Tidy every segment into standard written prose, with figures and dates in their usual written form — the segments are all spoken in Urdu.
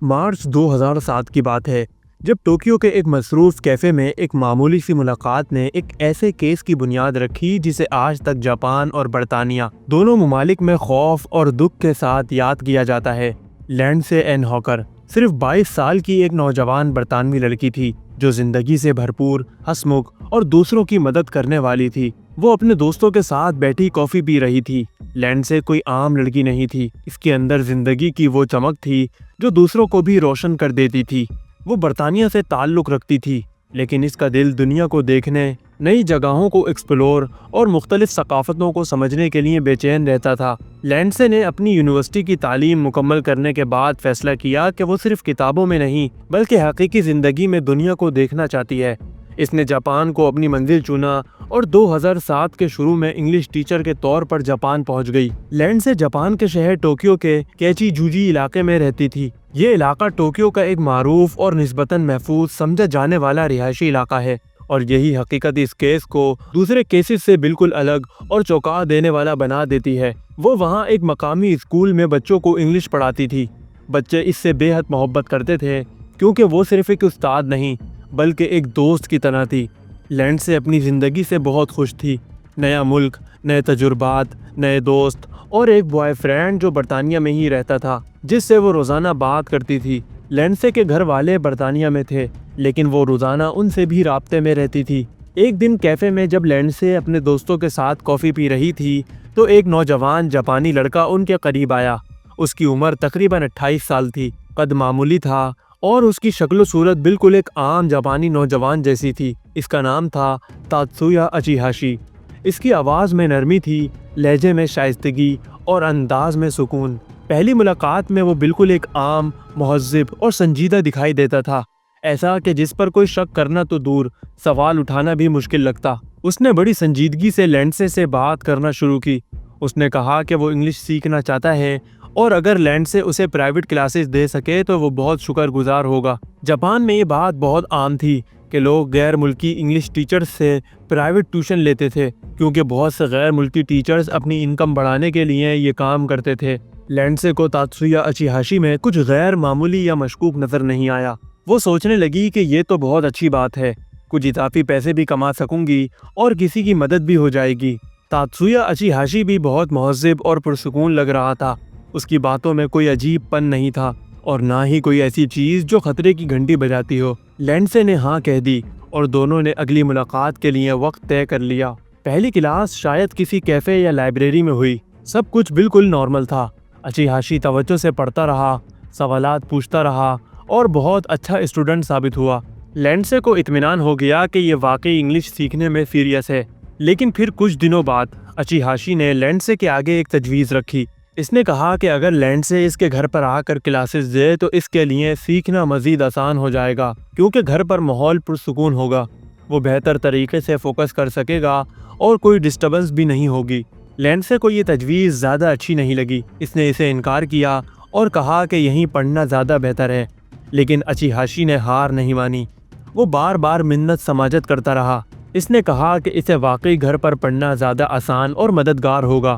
مارچ 2007 کی بات ہے جب ٹوکیو کے ایک مصروف کیفے میں ایک معمولی سی ملاقات نے ایک ایسے کیس کی بنیاد رکھی جسے آج تک جاپان اور برطانیہ دونوں ممالک میں خوف اور دکھ کے ساتھ یاد کیا جاتا ہے۔ لینڈسے این ہاکر صرف 22 سال کی ایک نوجوان برطانوی لڑکی تھی جو زندگی سے بھرپور، ہنسمکھ اور دوسروں کی مدد کرنے والی تھی۔ وہ اپنے دوستوں کے ساتھ بیٹھی کافی پی رہی تھی۔ لینڈسے کوئی عام لڑکی نہیں تھی، اس کے اندر زندگی کی وہ چمک تھی جو دوسروں کو بھی روشن کر دیتی تھی۔ وہ برطانیہ سے تعلق رکھتی تھی، لیکن اس کا دل دنیا کو دیکھنے، نئی جگہوں کو ایکسپلور اور مختلف ثقافتوں کو سمجھنے کے لیے بے چین رہتا تھا۔ لینڈسے نے اپنی یونیورسٹی کی تعلیم مکمل کرنے کے بعد فیصلہ کیا کہ وہ صرف کتابوں میں نہیں بلکہ حقیقی زندگی میں دنیا کو دیکھنا چاہتی ہے۔ اس نے جاپان کو اپنی منزل چنا اور 2007 کے شروع میں انگلش ٹیچر کے طور پر جاپان پہنچ گئی۔ لینڈسے جاپان کے شہر ٹوکیو کے کیچی جوجی علاقے میں رہتی تھی۔ یہ علاقہ ٹوکیو کا ایک معروف اور نسبتاً محفوظ سمجھا جانے والا رہائشی علاقہ ہے، اور یہی حقیقت اس کیس کو دوسرے کیسز سے بالکل الگ اور چونکا دینے والا بنا دیتی ہے۔ وہ وہاں ایک مقامی اسکول میں بچوں کو انگلش پڑھاتی تھی۔ بچے اس سے بے حد محبت کرتے تھے کیونکہ وہ صرف ایک استاد نہیں بلکہ ایک دوست کی طرح تھی۔ لینڈسے اپنی زندگی سے بہت خوش تھی۔ نیا ملک، نئے تجربات، نئے دوست اور ایک بوائے فرینڈ جو برطانیہ میں ہی رہتا تھا جس سے وہ روزانہ بات کرتی تھی۔ لینڈسے کے گھر والے برطانیہ میں تھے لیکن وہ روزانہ ان سے بھی رابطے میں رہتی تھی۔ ایک دن کیفے میں جب لینڈسے اپنے دوستوں کے ساتھ کافی پی رہی تھی تو ایک نوجوان جاپانی لڑکا ان کے قریب آیا۔ اس کی عمر تقریباً 28 سال تھی، قد معمولی تھا اور اس کی شکل و صورت بالکل ایک عام جاپانی نوجوان جیسی تھی۔ اس کا نام تھا تاتسویا اچیہاشی۔ اس کی آواز میں نرمی تھی، لہجے میں شائستگی اور انداز میں سکون۔ پہلی ملاقات میں وہ بالکل ایک عام، مہذب اور سنجیدہ دکھائی دیتا تھا، ایسا کہ جس پر کوئی شک کرنا تو دور، سوال اٹھانا بھی مشکل لگتا۔ اس نے بڑی سنجیدگی سے لینڈسے سے بات کرنا شروع کی۔ اس نے کہا کہ وہ انگلش سیکھنا چاہتا ہے اور اگر لینڈسے اسے پرائیویٹ کلاسز دے سکے تو وہ بہت شکر گزار ہوگا۔ جاپان میں یہ بات بہت عام تھی کہ لوگ غیر ملکی انگلش ٹیچرز سے پرائیویٹ ٹیوشن لیتے تھے کیونکہ بہت سے غیر ملکی ٹیچرز اپنی انکم بڑھانے کے لیے یہ کام کرتے تھے۔ لینڈسے کو تاتسویا اچیہاشی میں کچھ غیر معمولی یا مشکوک نظر نہیں آیا۔ وہ سوچنے لگی کہ یہ تو بہت اچھی بات ہے، کچھ اضافی پیسے بھی کما سکوں گی اور کسی کی مدد بھی ہو جائے گی۔ تاتسویا اچیہاشی بھی بہت مہذب اور پرسکون لگ رہا تھا۔ اس کی باتوں میں کوئی عجیب پن نہیں تھا اور نہ ہی کوئی ایسی چیز جو خطرے کی گھنٹی بجاتی ہو۔ لینڈسے نے ہاں کہہ دی اور دونوں نے اگلی ملاقات کے لیے وقت طے کر لیا۔ پہلی کلاس شاید کسی کیفے یا لائبریری میں ہوئی۔ سب کچھ بالکل نارمل تھا۔ اچیہاشی توجہ سے پڑھتا رہا، سوالات پوچھتا رہا اور بہت اچھا اسٹوڈنٹ ثابت ہوا۔ لینڈسے کو اطمینان ہو گیا کہ یہ واقعی انگلش سیکھنے میں سیریس ہے۔ لیکن پھر کچھ دنوں بعد اچیہاشی نے لینڈسے کے آگے ایک تجویز رکھی۔ اس نے کہا کہ اگر لینڈسے اس کے گھر پر آ کر کلاسز دے تو اس کے لیے سیکھنا مزید آسان ہو جائے گا کیونکہ گھر پر ماحول پرسکون ہوگا، وہ بہتر طریقے سے فوکس کر سکے گا اور کوئی ڈسٹربنس بھی نہیں ہوگی۔ لینڈسے کو یہ تجویز زیادہ اچھی نہیں لگی۔ اس نے اسے انکار کیا اور کہا کہ یہیں پڑھنا زیادہ بہتر ہے، لیکن اچیہاشی نے ہار نہیں مانی۔ وہ بار بار منت سماجت کرتا رہا۔ اس نے کہا کہ اسے واقعی گھر پر پڑھنا زیادہ آسان اور مددگار ہوگا۔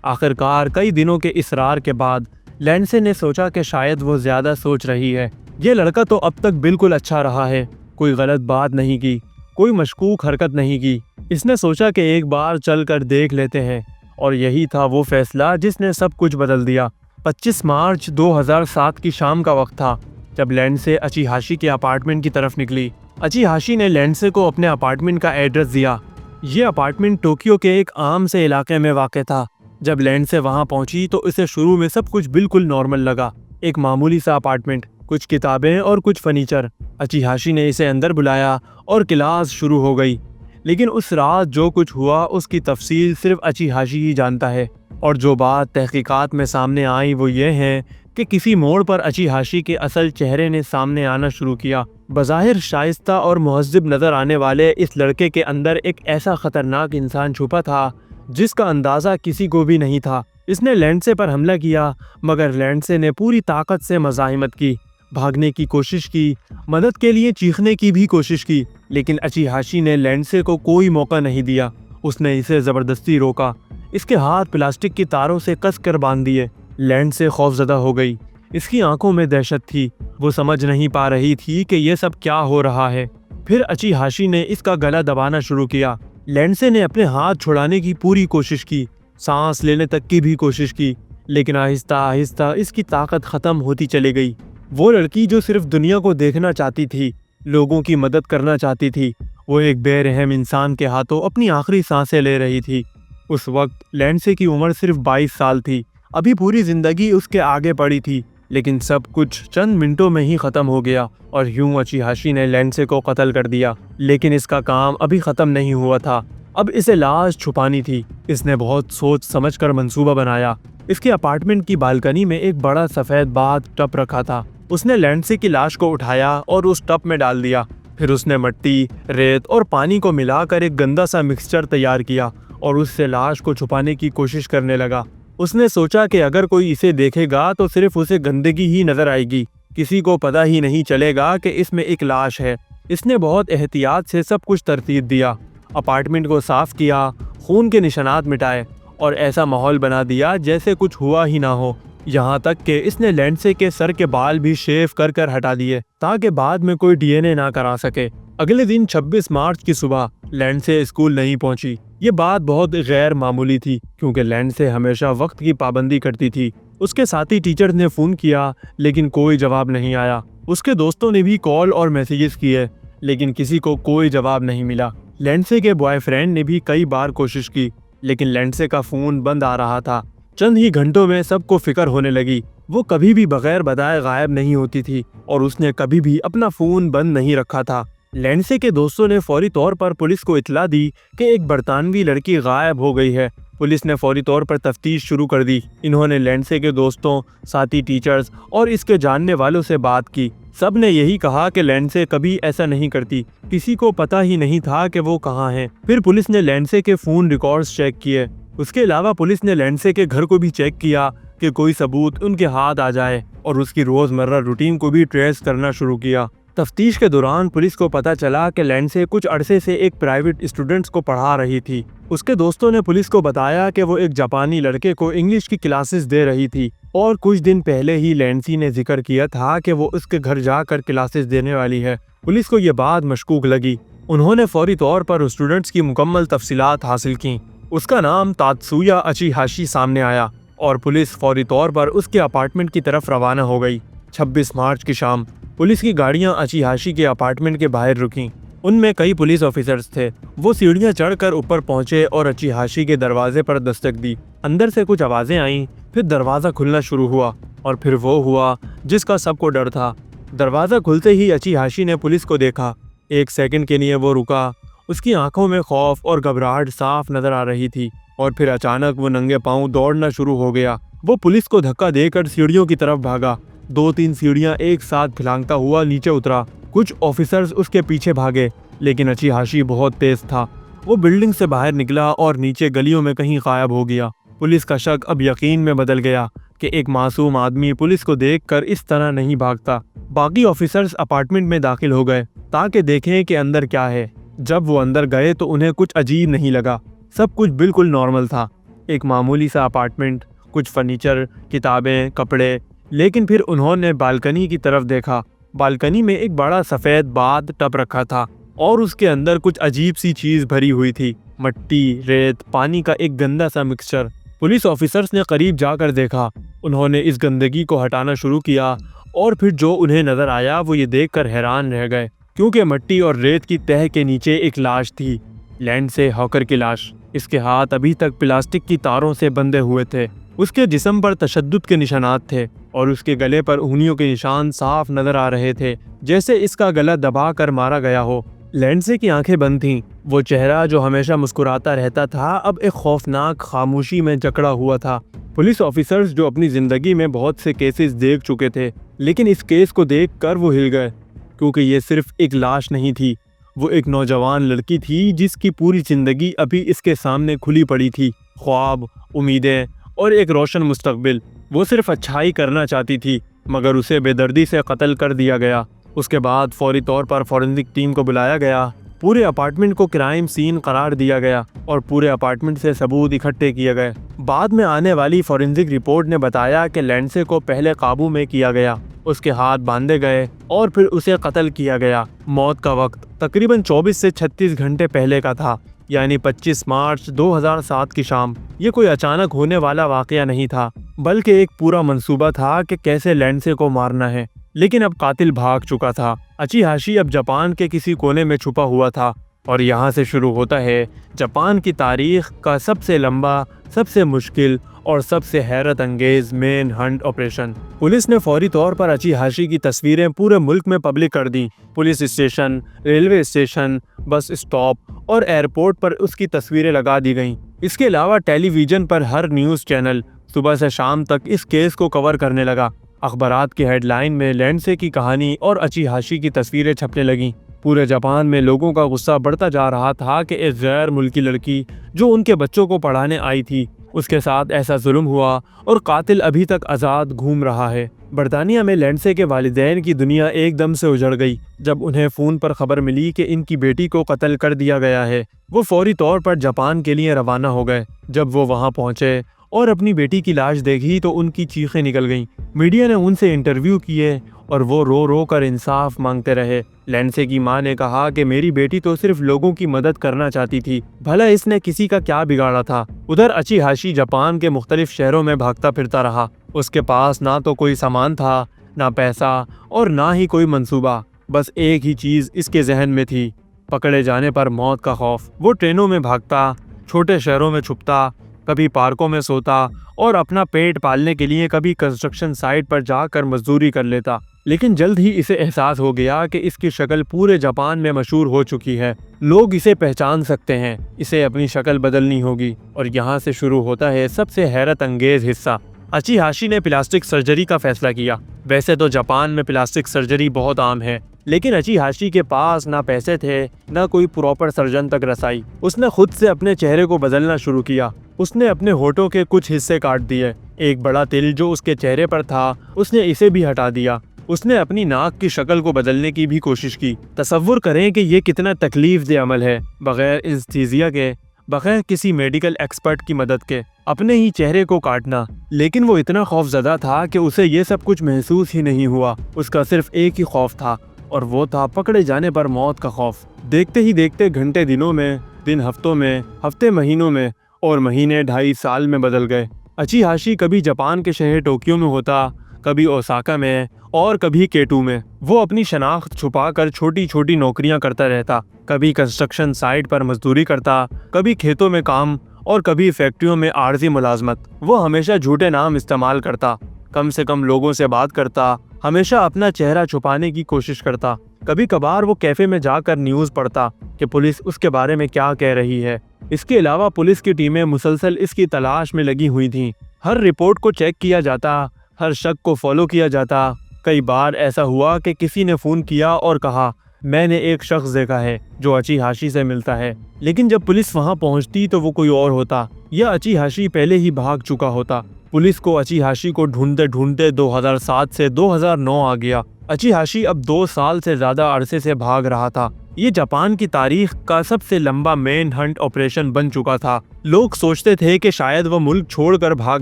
آخرکار کئی دنوں کے اصرار کے بعد لینڈسے نے سوچا کہ شاید وہ زیادہ سوچ رہی ہے۔ یہ لڑکا تو اب تک بالکل اچھا رہا ہے، کوئی غلط بات نہیں کی، کوئی مشکوک حرکت نہیں کی۔ اس نے سوچا کہ ایک بار چل کر دیکھ لیتے ہیں، اور یہی تھا وہ فیصلہ جس نے سب کچھ بدل دیا۔ 25 مارچ 2007 کی شام کا وقت تھا جب لینڈسے اچیہاشی کے اپارٹمنٹ کی طرف نکلی۔ اچیہاشی نے لینڈسے کو اپنے اپارٹمنٹ کا ایڈریس دیا۔ یہ اپارٹمنٹ ٹوکیو کے ایک عام سے علاقے میں واقع تھا۔ جب لینڈسے وہاں پہنچی تو اسے شروع میں سب کچھ بالکل نارمل لگا، ایک معمولی سا اپارٹمنٹ، کچھ کتابیں اور کچھ فرنیچر۔ اچیہاشی نے اسے اندر بلایا اور کلاس شروع ہو گئی، لیکن اس رات جو کچھ ہوا اس کی تفصیل صرف اچیہاشی ہی جانتا ہے، اور جو بات تحقیقات میں سامنے آئی وہ یہ ہے کہ کسی موڑ پر اچیہاشی کے اصل چہرے نے سامنے آنا شروع کیا۔ بظاہر شائستہ اور مہذب نظر آنے والے اس لڑکے کے اندر ایک ایسا خطرناک انسان چھپا تھا جس کا اندازہ کسی کو بھی نہیں تھا۔ اس نے لینڈسے پر حملہ کیا، مگر لینڈسے نے پوری طاقت سے مزاحمت کی، بھاگنے کی کوشش کی، مدد کے لیے چیخنے کی بھی کوشش کی، لیکن اچیہاشی نے لینڈسے کو کوئی موقع نہیں دیا۔ اس نے اسے زبردستی روکا، اس کے ہاتھ پلاسٹک کی تاروں سے کس کر باندھ دیے۔ لینڈسے خوفزدہ ہو گئی۔ اس کی آنکھوں میں دہشت تھی، وہ سمجھ نہیں پا رہی تھی کہ یہ سب کیا ہو رہا ہے۔ پھر اچی ہاشی نے اس کا گلا دبانا شروع کیا۔ لینڈسے نے اپنے ہاتھ چھڑانے کی پوری کوشش کی، سانس لینے تک کی بھی کوشش کی، لیکن آہستہ آہستہ اس کی طاقت ختم ہوتی چلی گئی۔ وہ لڑکی جو صرف دنیا کو دیکھنا چاہتی تھی، لوگوں کی مدد کرنا چاہتی تھی، وہ ایک بے رحم انسان کے ہاتھوں اپنی آخری سانسیں لے رہی تھی۔ اس وقت لینڈسے کی عمر صرف 22 سال تھی، ابھی پوری زندگی اس کے آگے پڑی تھی، لیکن سب کچھ چند منٹوں میں ہی ختم ہو گیا اور یوں اچی ہاشی نے لینڈسے کو قتل کر دیا۔ لیکن اس کا کام ابھی ختم نہیں ہوا تھا، اب اسے لاش چھپانی تھی۔ اس نے بہت سوچ سمجھ کر منصوبہ بنایا۔ اس کے اپارٹمنٹ کی بالکنی میں ایک بڑا سفید باتھ ٹب رکھا تھا۔ اس نے لینڈسے کی لاش کو اٹھایا اور اس ٹب میں ڈال دیا۔ پھر اس نے مٹی، ریت اور پانی کو ملا کر ایک گندا سا مکسچر تیار کیا اور اس سے لاش کو چھپانے کی کوشش کرنے لگا۔ اس نے سوچا کہ اگر کوئی اسے دیکھے گا تو صرف اسے گندگی ہی نظر آئے گی، کسی کو پتہ ہی نہیں چلے گا کہ اس میں ایک لاش ہے۔ اس نے بہت احتیاط سے سب کچھ ترتیب دیا، اپارٹمنٹ کو صاف کیا، خون کے نشانات مٹائے اور ایسا ماحول بنا دیا جیسے کچھ ہوا ہی نہ ہو۔ یہاں تک کہ اس نے لینڈسے کے سر کے بال بھی شیو کر ہٹا دیے تاکہ بعد میں کوئی ڈی این اے نہ کرا سکے۔ اگلے دن 26 مارچ کی صبح لینڈسے اسکول نہیں پہنچی۔ یہ بات بہت غیر معمولی تھی کیونکہ لینڈسے ہمیشہ وقت کی پابندی کرتی تھی۔ اس کے ساتھی ٹیچر نے فون کیا لیکن کوئی جواب نہیں آیا۔ اس کے دوستوں نے بھی کال اور میسیجز کیے لیکن کسی کو کوئی جواب نہیں ملا۔ لینڈسے کے بوائے فرینڈ نے بھی کئی بار کوشش کی لیکن لینڈسے کا فون بند آ رہا تھا۔ چند ہی گھنٹوں میں سب کو فکر ہونے لگی۔ وہ کبھی بھی بغیر بتائے غائب نہیں ہوتی تھی اور اس نے کبھی بھی اپنا فون بند نہیں رکھا تھا۔ لینڈسے کے دوستوں نے فوری طور پر پولیس کو اطلاع دی کہ ایک برطانوی لڑکی غائب ہو گئی ہے۔ پولیس نے فوری طور پر تفتیش شروع کر دی۔ انہوں نے لینڈسے کے دوستوں، ساتھی ٹیچرز اور اس کے جاننے والوں سے بات کی۔ سب نے یہی کہا کہ لینڈسے کبھی ایسا نہیں کرتی، کسی کو پتہ ہی نہیں تھا کہ وہ کہاں ہیں۔ پھر پولیس نے لینڈسے کے فون ریکارڈز چیک کیے۔ اس کے علاوہ پولیس نے لینڈسے کے گھر کو بھی چیک کیا کہ کوئی ثبوت ان کے ہاتھ آ جائے اور اس کی روزمرہ روٹین کو بھی ٹریس کرنا شروع کیا۔ تفتیش کے دوران پولیس کو پتہ چلا کہ لینڈسے کچھ عرصے سے ایک پرائیویٹ اسٹوڈنٹس کو پڑھا رہی تھی۔ اس کے دوستوں نے پولیس کو بتایا کہ وہ ایک جاپانی لڑکے کو انگلش کی کلاسز دے رہی تھی اور کچھ دن پہلے ہی لینڈسی نے ذکر کیا تھا کہ وہ اس کے گھر جا کر کلاسز دینے والی ہے۔ پولیس کو یہ بات مشکوک لگی۔ انہوں نے فوری طور پر اسٹوڈنٹس کی مکمل تفصیلات حاصل کیں۔ اس کا نام تاتسویا اچی ہاشی سامنے آیا اور پولیس فوری طور پر اس کے اپارٹمنٹ کی طرف روانہ ہو گئی۔ 26 مارچ کی شام پولیس کی گاڑیاں اچی ہاشی کے اپارٹمنٹ کے باہر رکیں۔ ان میں کئی پولیس آفیسرز تھے۔ وہ سیڑھیاں چڑھ کر اوپر پہنچے اور اچی ہاشی کے دروازے پر دستک دی۔ اندر سے کچھ آوازیں آئیں، پھر دروازہ کھلنا شروع ہوا اور پھر وہ ہوا جس کا سب کو ڈر تھا۔ دروازہ کھلتے ہی اچی ہاشی نے پولیس کو دیکھا۔ ایک سیکنڈ کے لیے وہ رکا، اس کی آنکھوں میں خوف اور گھبراہٹ صاف نظر آ رہی تھی اور پھر اچانک وہ ننگے پاؤں دوڑنا شروع ہو گیا۔ وہ پولیس کو دھکا دے کر سیڑھیوں کی طرف بھاگا۔ 2-3 سیڑھیاں ایک ساتھ پھلانگتا ہوا نیچے اترا۔ کچھ آفیسرز اس کے پیچھے بھاگے لیکن اچی ہاشی بہت تیز تھا۔ وہ بلڈنگ سے باہر نکلا اور نیچے گلیوں میں کہیں غائب ہو گیا۔ پولیس کا شک اب یقین میں بدل گیا کہ ایک معصوم آدمی پولیس کو دیکھ کر اس طرح نہیں بھاگتا۔ باقی آفیسرز اپارٹمنٹ میں داخل ہو گئے تاکہ دیکھیں کہ اندر کیا ہے۔ جب وہ اندر گئے تو انہیں کچھ عجیب نہیں لگا۔ سب کچھ بالکل نارمل تھا، ایک معمولی سا اپارٹمنٹ، کچھ فرنیچر، کتابیں، کپڑے۔ لیکن پھر انہوں نے بالکنی کی طرف دیکھا۔ بالکنی میں ایک بڑا سفید باتھ ٹب رکھا تھا اور اس کے اندر کچھ عجیب سی چیز بھری ہوئی تھی، مٹی، ریت، پانی کا ایک گندا سا مکسچر۔ پولیس آفیسرز نے قریب جا کر دیکھا۔ انہوں نے اس گندگی کو ہٹانا شروع کیا اور پھر جو انہیں نظر آیا وہ یہ دیکھ کر حیران رہ گئے کیونکہ مٹی اور ریت کی تہہ کے نیچے ایک لاش تھی، لینڈسے ہاکر کی لاش۔ اس کے ہاتھ ابھی تک پلاسٹک کی تاروں سے بندھے ہوئے تھے۔ اس کے جسم پر تشدد کے نشانات تھے اور اس کے گلے پر انگلیوں کے نشان صاف نظر آ رہے تھے جیسے اس کا گلا دبا کر مارا گیا ہو۔ لینڈسے کی آنکھیں بند تھیں۔ وہ چہرہ جو ہمیشہ مسکراتا رہتا تھا اب ایک خوفناک خاموشی میں جکڑا ہوا تھا۔ پولیس آفیسرز جو اپنی زندگی میں بہت سے کیسز دیکھ چکے تھے لیکن اس کیس کو دیکھ کر وہ ہل گئے کیونکہ یہ صرف ایک لاش نہیں تھی، وہ ایک نوجوان لڑکی تھی جس کی پوری زندگی ابھی اس کے سامنے کھلی پڑی تھی۔ خواب، امیدیں اور ایک روشن مستقبل۔ وہ صرف اچھائی کرنا چاہتی تھی مگر اسے بے دردی سے قتل کر دیا گیا۔ اس کے بعد فوری طور پر فورنزک ٹیم کو بلایا گیا پورے اپارٹمنٹ کو کرائم سین قرار دیا گیا اور پورے اپارٹمنٹ سے ثبوت اکٹھے کیے گئے۔ بعد میں آنے والی فورینزک رپورٹ نے بتایا کہ لینڈسے کو پہلے قابو میں کیا گیا، اس کے ہاتھ باندھے گئے اور پھر اسے قتل کیا گیا۔ موت کا وقت تقریباً 24 سے 36 گھنٹے پہلے کا تھا، یعنی 25 مارچ 2007 کی شام۔ یہ کوئی اچانک ہونے والا واقعہ نہیں تھا، بلکہ ایک پورا منصوبہ تھا کہ کیسے لینڈسے کو مارنا ہے۔ لیکن اب قاتل بھاگ چکا تھا۔ اچی اب جاپان کے کسی کونے میں چھپا ہوا تھا، اور یہاں سے شروع ہوتا ہے جاپان کی تاریخ کا سب سے لمبا، سب سے مشکل اور سب سے حیرت انگیز مین ہنٹ آپریشن۔ پولیس نے فوری طور پر اچی کی تصویریں پورے ملک میں پبلک کر دیں۔ Police station, railway station, bus stop اور ایئرپورٹ پر اس کی تصویریں لگا دی گئیں۔ اس کے علاوہ ٹیلی ویژن پر ہر نیوز چینل صبح سے شام تک اس کیس کو کور کرنے لگا۔ اخبارات کی ہیڈ لائن میں لینڈسے کی کہانی اور اچی کی تصویریں چھپنے لگیں۔ پورے جاپان میں لوگوں کا غصہ بڑھتا جا رہا تھا کہ ایک غیر ملکی لڑکی جو ان کے بچوں کو پڑھانے آئی تھی، اس کے ساتھ ایسا ظلم ہوا اور قاتل ابھی تک آزاد گھوم رہا ہے۔ برطانیہ میں لینڈسے کے والدین کی دنیا ایک دم سے اجڑ گئی جب انہیں فون پر خبر ملی کہ ان کی بیٹی کو قتل کر دیا گیا ہے۔ وہ فوری طور پر جاپان کے لیے روانہ ہو گئے۔ جب وہ وہاں پہنچے اور اپنی بیٹی کی لاش دیکھی تو ان کی چیخیں نکل گئیں۔ میڈیا نے ان سے انٹرویو کیے اور وہ رو رو کر انصاف مانگتے رہے۔ لینڈسے کی ماں نے کہا کہ میری بیٹی تو صرف لوگوں کی مدد کرنا چاہتی تھی، بھلا اس نے کسی کا کیا بگاڑا تھا۔ ادھر اچی جاپان کے مختلف شہروں میں بھاگتا پھرتا رہا۔ اس کے پاس نہ تو کوئی سامان تھا، نہ پیسہ اور نہ ہی کوئی منصوبہ۔ بس ایک ہی چیز اس کے ذہن میں تھی، پکڑے جانے پر موت کا خوف۔ وہ ٹرینوں میں بھاگتا، چھوٹے شہروں میں چھپتا، کبھی پارکوں میں سوتا اور اپنا پیٹ پالنے کے لیے کبھی کنسٹرکشن سائٹ پر جا کر مزدوری کر لیتا۔ لیکن جلد ہی اسے احساس ہو گیا کہ اس کی شکل پورے جاپان میں مشہور ہو چکی ہے، لوگ اسے پہچان سکتے ہیں، اسے اپنی شکل بدلنی ہوگی۔ اور یہاں سے شروع ہوتا ہے سب سے حیرت انگیز حصہ۔ اچی نے پلاسٹک سرجری کا فیصلہ کیا۔ ویسے تو جاپان میں پلاسٹک سرجری بہت عام ہے، لیکن اچی کے پاس نہ پیسے تھے، نہ کوئی پراپر سرجن تک رسائی۔ اس نے خود سے اپنے چہرے کو بدلنا شروع کیا۔ اس نے اپنے ہونٹوں کے کچھ حصے کاٹ دیے۔ ایک بڑا تل جو اس کے چہرے پر تھا، اس نے اسے بھی ہٹا دیا۔ اس نے اپنی ناک کی شکل کو بدلنے کی بھی کوشش کی۔ تصور کریں کہ یہ کتنا تکلیف دہ عمل ہے، بغیر انستھیزیا کے، بغیر کسی میڈیکل ایکسپرٹ کی مدد کے، اپنے ہی چہرے کو کاٹنا۔ لیکن وہ اتنا خوف زدہ تھا کہ اسے یہ سب کچھ محسوس ہی نہیں ہوا۔ اس کا صرف ایک ہی خوف تھا، اور وہ تھا پکڑے جانے پر موت کا خوف۔ دیکھتے ہی دیکھتے گھنٹے دنوں میں، دن ہفتوں میں، ہفتے مہینوں میں، اور مہینے 2.5 سال میں بدل گئے۔ اچی کبھی جاپان کے شہر ٹوکیو میں ہوتا، کبھی اوساکا میں اور کبھی کیٹو میں۔ وہ اپنی شناخت چھپا کر چھوٹی چھوٹی نوکریاں کرتا رہتا، کبھی کنسٹرکشن سائٹ پر مزدوری کرتا، کبھی کھیتوں میں کام اور کبھی فیکٹریوں میں عارضی ملازمت۔ وہ ہمیشہ جھوٹے نام استعمال کرتا، کم سے کم لوگوں سے بات کرتا، ہمیشہ اپنا چہرہ چھپانے کی کوشش کرتا۔ کبھی کبھار وہ کیفے میں جا کر نیوز پڑھتا کہ پولیس اس کے بارے میں کیا کہہ رہی ہے۔ اس کے علاوہ پولیس کی ٹیمیں مسلسل اس کی تلاش میں لگی ہوئی تھیں۔ ہر رپورٹ کو چیک کیا جاتا، ہر شک کو فالو کیا جاتا۔ کئی بار ایسا ہوا کہ کسی نے فون کیا اور کہا، میں نے ایک شخص دیکھا ہے جو اچی سے ملتا ہے۔ لیکن جب پولیس وہاں پہنچتی تو وہ کوئی اور ہوتا، یا اچی پہلے ہی بھاگ چکا ہوتا۔ پولیس کو اچی کو ڈھونڈتے ڈھونڈتے 2007 سے 2009 آ گیا۔ اچی اب 2 سال سے زیادہ عرصے سے بھاگ رہا تھا۔ یہ جاپان کی تاریخ کا سب سے لمبا مین ہنٹ آپریشن بن چکا تھا۔ لوگ سوچتے تھے کہ شاید وہ ملک چھوڑ کر بھاگ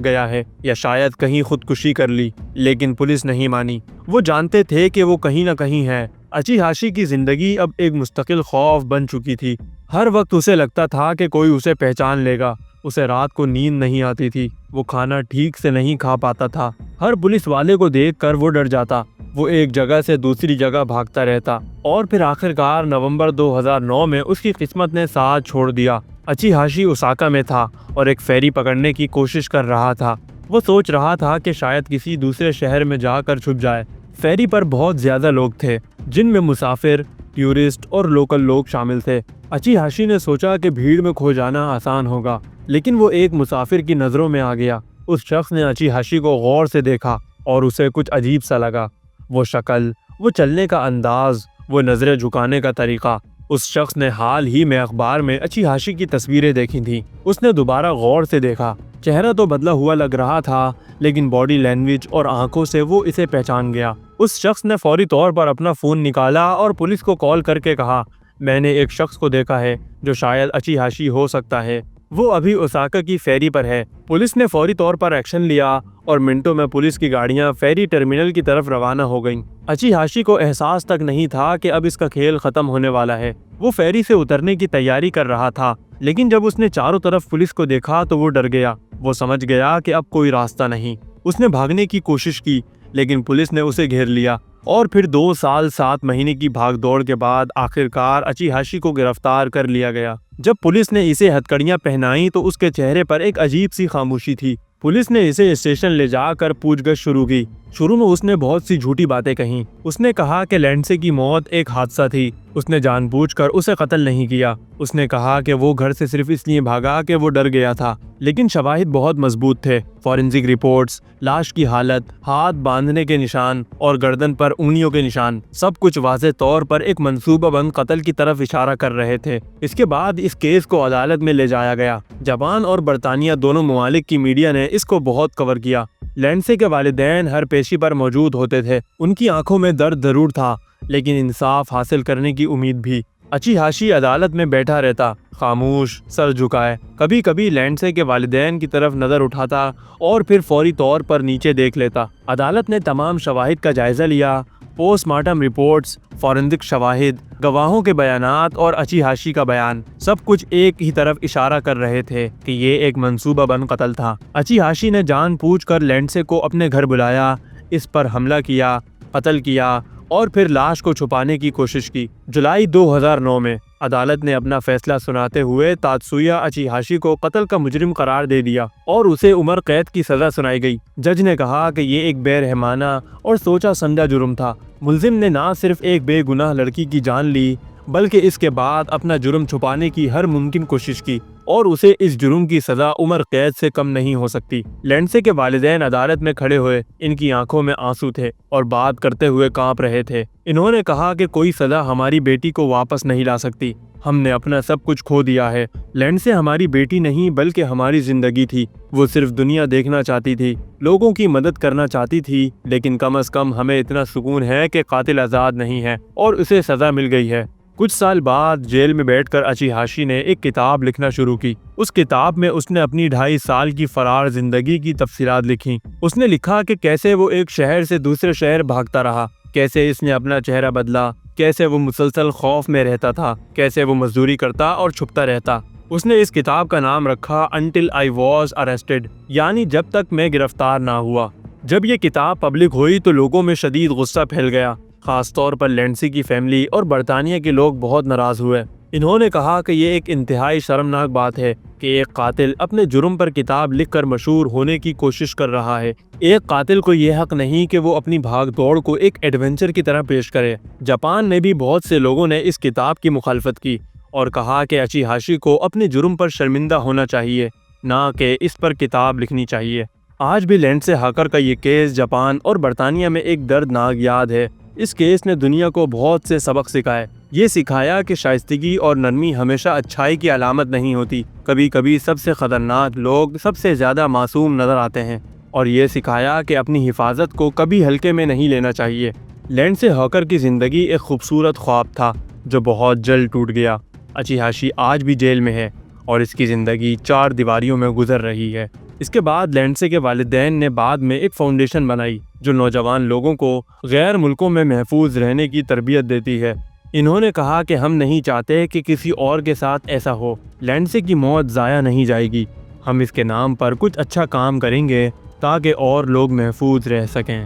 گیا ہے، یا شاید کہیں خودکشی کر لی، لیکن پولیس نہیں مانی۔ وہ جانتے تھے کہ وہ کہیں نہ کہیں ہے۔ اچی کی زندگی اب ایک مستقل خوف بن چکی تھی۔ ہر وقت اسے لگتا تھا کہ کوئی اسے پہچان لے گا۔ اسے رات کو نیند نہیں آتی تھی، وہ کھانا ٹھیک سے نہیں کھا پاتا تھا۔ ہر پولیس والے کو دیکھ کر وہ ڈر جاتا۔ وہ ایک جگہ سے دوسری جگہ بھاگتا رہتا، اور پھر آخرکار نومبر 2009 میں اس کی قسمت نے ساتھ چھوڑ دیا۔ اچی اوساکا میں تھا اور ایک فیری پکڑنے کی کوشش کر رہا تھا۔ وہ سوچ رہا تھا کہ شاید کسی دوسرے شہر میں جا کر چھپ جائے۔ فیری پر بہت زیادہ لوگ تھے، جن میں مسافر، ٹورسٹ اور لوکل لوگ شامل تھے۔ اچی نے سوچا کہ بھیڑ میں کھو جانا آسان ہوگا، لیکن وہ ایک مسافر کی نظروں میں آ گیا۔ اس شخص نے اچی کو غور سے دیکھا اور اسے کچھ عجیب سا لگا۔ وہ شکل، وہ چلنے کا انداز، وہ نظریں جھکانے کا طریقہ۔ اس شخص نے حال ہی میں اخبار میں اچی کی تصویریں دیکھی تھیں۔ اس نے دوبارہ غور سے دیکھا۔ چہرہ تو بدلا ہوا لگ رہا تھا، لیکن باڈی لینگویج اور آنکھوں سے وہ اسے پہچان گیا۔ اس شخص نے فوری طور پر اپنا فون نکالا اور پولیس کو کال کر کے کہا، میں نے ایک شخص کو دیکھا ہے جو شاید اچی ہاشی ہو سکتا ہے، وہ ابھی اوساکا کی فیری پر ہے۔ پولیس نے فوری طور پر ایکشن لیا اور منٹوں میں پولیس کی گاڑیاں فیری ٹرمینل کی طرف روانہ ہو گئیں۔ اچی ہاشی کو احساس تک نہیں تھا کہ اب اس کا کھیل ختم ہونے والا ہے۔ وہ فیری سے اترنے کی تیاری کر رہا تھا، لیکن جب اس نے چاروں طرف پولیس کو دیکھا تو وہ ڈر گیا۔ وہ سمجھ گیا کہ اب کوئی راستہ نہیں۔ اس نے بھاگنے کی کوشش کی، لیکن پولیس نے اسے گھیر لیا اور پھر 2 سال 7 مہینے کی بھاگ دوڑ کے بعد آخرکار اچی ہاشی کو گرفتار کر لیا گیا۔ جب پولیس نے اسے ہتھکڑیاں پہنائیں تو اس کے چہرے پر ایک عجیب سی خاموشی تھی۔ پولیس نے اسے اسٹیشن لے جا کر پوچھ گچھ شروع کی۔ شروع میں اس نے بہت سی جھوٹی باتیں کہیں۔ اس نے کہا کہ لینڈسے کی موت ایک حادثہ تھی، اس نے جان بوجھ کر اسے قتل نہیں کیا۔ اس نے کہا کہ وہ گھر سے صرف اس لیے بھاگا کہ وہ ڈر گیا تھا، لیکن شواہد بہت مضبوط تھے۔ فورینزک رپورٹس، لاش کی حالت، ہاتھ باندھنے کے نشان اور گردن پر انگلیوں کے نشان، سب کچھ واضح طور پر ایک منصوبہ بند قتل کی طرف اشارہ کر رہے تھے۔ اس کے بعد اس کیس کو عدالت میں لے جایا گیا۔ جاپان اور برطانیہ دونوں ممالک کی میڈیا نے اس کو بہت کور کیا۔ لینڈسے کے والدین ہر پیشی پر موجود ہوتے تھے۔ ان کی آنکھوں میں درد ضرور تھا، لیکن انصاف حاصل کرنے کی امید بھی۔ اچی ہاشی عدالت میں بیٹھا رہتا، خاموش، سر جھکائے، کبھی کبھی لینڈسے کے والدین کی طرف نظر اٹھاتا اور پھر فوری طور پر نیچے دیکھ لیتا۔ عدالت نے تمام شواہد کا جائزہ لیا۔ پوسٹ مارٹم رپورٹس، فورینزک شواہد، گواہوں کے بیانات اور اچی ہاشی کا بیان، سب کچھ ایک ہی طرف اشارہ کر رہے تھے کہ یہ ایک منصوبہ بند قتل تھا۔ اچی ہاشی نے جان بوجھ کر لینڈسے کو اپنے گھر بلایا، اس پر حملہ کیا، قتل کیا اور پھر لاش کو چھپانے کی کوشش کی۔ جولائی 2009 میں عدالت نے اپنا فیصلہ سناتے ہوئے تاتسویا اچی ہاشی کو قتل کا مجرم قرار دے دیا اور اسے عمر قید کی سزا سنائی گئی۔ جج نے کہا کہ یہ ایک بے رحمانہ اور سوچا سمجھا جرم تھا۔ ملزم نے نہ صرف ایک بے گناہ لڑکی کی جان لی، بلکہ اس کے بعد اپنا جرم چھپانے کی ہر ممکن کوشش کی، اور اسے اس جرم کی سزا عمر قید سے کم نہیں ہو سکتی۔ لینڈسے کے والدین عدالت میں کھڑے ہوئے، ان کی آنکھوں میں آنسو تھے اور بات کرتے ہوئے کانپ رہے تھے۔ انہوں نے کہا کہ کوئی سزا ہماری بیٹی کو واپس نہیں لا سکتی، ہم نے اپنا سب کچھ کھو دیا ہے۔ لینڈسے ہماری بیٹی نہیں بلکہ ہماری زندگی تھی۔ وہ صرف دنیا دیکھنا چاہتی تھی، لوگوں کی مدد کرنا چاہتی تھی، لیکن کم از کم ہمیں اتنا سکون ہے کہ قاتل آزاد نہیں ہے اور اسے سزا مل گئی ہے۔ کچھ سال بعد جیل میں بیٹھ کر اچی ہاشی نے ایک کتاب لکھنا شروع کی۔ اس کتاب میں اس نے اپنی 2.5 سال کی فرار زندگی کی تفصیلات لکھی۔ اس نے لکھا کہ کیسے وہ ایک شہر سے دوسرے شہر بھاگتا رہا، کیسے اس نے اپنا چہرہ بدلا، کیسے وہ مسلسل خوف میں رہتا تھا، کیسے وہ مزدوری کرتا اور چھپتا رہتا۔ اس نے اس کتاب کا نام رکھا Until I was arrested، یعنی جب تک میں گرفتار نہ ہوا۔ جب یہ کتاب پبلک ہوئی تو لوگوں میں شدید غصہ پھیل گیا، خاص طور پر لینڈسے کی فیملی اور برطانیہ کے لوگ بہت ناراض ہوئے۔ انہوں نے کہا کہ یہ ایک انتہائی شرمناک بات ہے کہ ایک قاتل اپنے جرم پر کتاب لکھ کر مشہور ہونے کی کوشش کر رہا ہے۔ ایک قاتل کو یہ حق نہیں کہ وہ اپنی بھاگ دوڑ کو ایک ایڈونچر کی طرح پیش کرے۔ جاپان میں بھی بہت سے لوگوں نے اس کتاب کی مخالفت کی اور کہا کہ اچی ہاشی کو اپنے جرم پر شرمندہ ہونا چاہیے، نہ کہ اس پر کتاب لکھنی چاہیے۔ آج بھی لینڈسے ہاکر کا یہ کیس جاپان اور برطانیہ میں ایک دردناک یاد ہے۔ اس کیس نے دنیا کو بہت سے سبق سکھائے۔ یہ سکھایا کہ شائستگی اور نرمی ہمیشہ اچھائی کی علامت نہیں ہوتی۔ کبھی کبھی سب سے خطرناک لوگ سب سے زیادہ معصوم نظر آتے ہیں، اور یہ سکھایا کہ اپنی حفاظت کو کبھی ہلکے میں نہیں لینا چاہیے۔ لینڈسے ہاکر کی زندگی ایک خوبصورت خواب تھا جو بہت جلد ٹوٹ گیا۔ اچی ہاشی آج بھی جیل میں ہے اور اس کی زندگی 4 دیواریوں میں گزر رہی ہے۔ اس کے بعد لینڈسے کے والدین نے بعد میں ایک فاؤنڈیشن بنائی جو نوجوان لوگوں کو غیر ملکوں میں محفوظ رہنے کی تربیت دیتی ہے۔ انہوں نے کہا کہ ہم نہیں چاہتے کہ کسی اور کے ساتھ ایسا ہو۔ لینڈسے کی موت ضائع نہیں جائے گی، ہم اس کے نام پر کچھ اچھا کام کریں گے تاکہ اور لوگ محفوظ رہ سکیں۔